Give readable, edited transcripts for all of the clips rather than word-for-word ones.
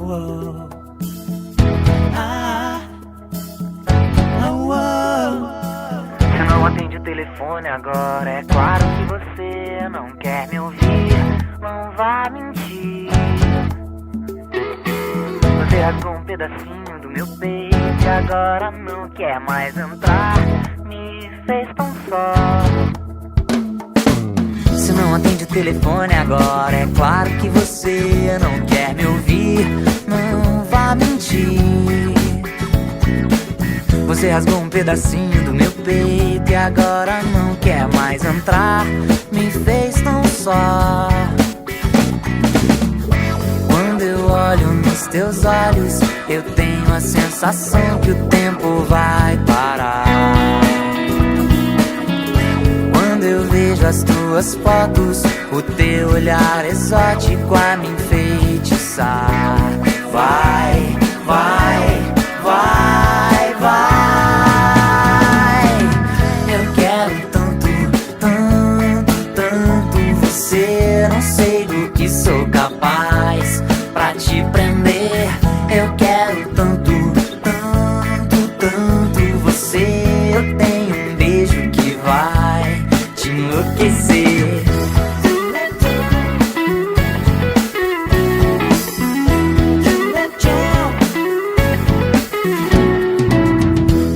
oh. Ah, oh, oh. Você não atende o telefone agora, é claro que você não quer me ouvir. Não vá mentir. Você rasgou um pedacinho do meu peito e agora não quer mais entrar. Me fez tão só. Se não atende o telefone agora, é claro que você não quer me ouvir. Não vá mentir. Você rasgou um pedacinho do meu peito e agora não quer mais entrar. Me fez tão só. Quando eu olho nos teus olhos, eu tenho a sensação que o tempo vai parar. Quando eu vejo as tuas fotos, o teu olhar exótico a me enfeitiçar. Vai, vai, vai, vai. Eu quero tanto, tanto, tanto você. Não sei do que sou capaz pra te prender. Eu quero tanto, tanto, tanto você. Eu tenho um beijo que vai te enlouquecer.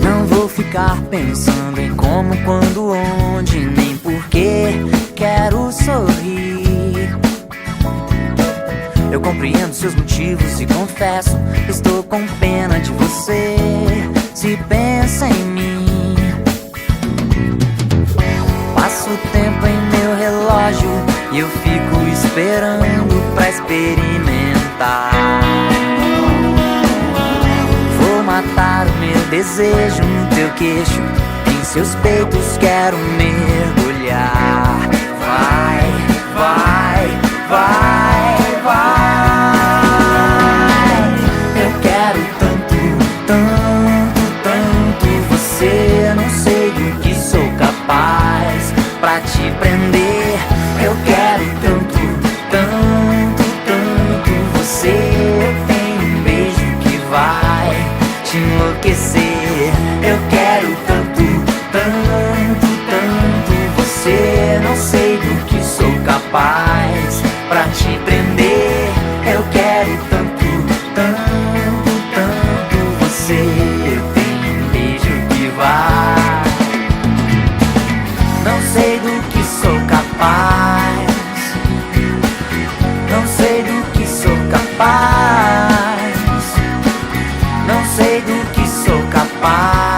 Não vou ficar pensando em como, quando, onde, nem porquê. Quero sorrir. Eu compreendo seus motivos e confesso, estou com pena de você. Se pensa em mim, passo o tempo em meu relógio e eu fico esperando pra experimentar. Vou matar o meu desejo no teu queixo, em seus peitos quero mergulhar. Vai, vai, vai, vai. Eu quero tanto, tanto, tanto você. Não sei do que sou capaz pra te prender. Eu quero tanto, tanto, tanto você. Eu tenho um beijo que vai te enlouquecer. Eu quero tanto, tanto, tanto você. Não sei do que sou capaz pra te prender. Eu quero tanto, tanto, tanto você. Eu tenho um beijo que vai. Não sei do que sou capaz. Não sei do que sou capaz. Não sei do que sou capaz.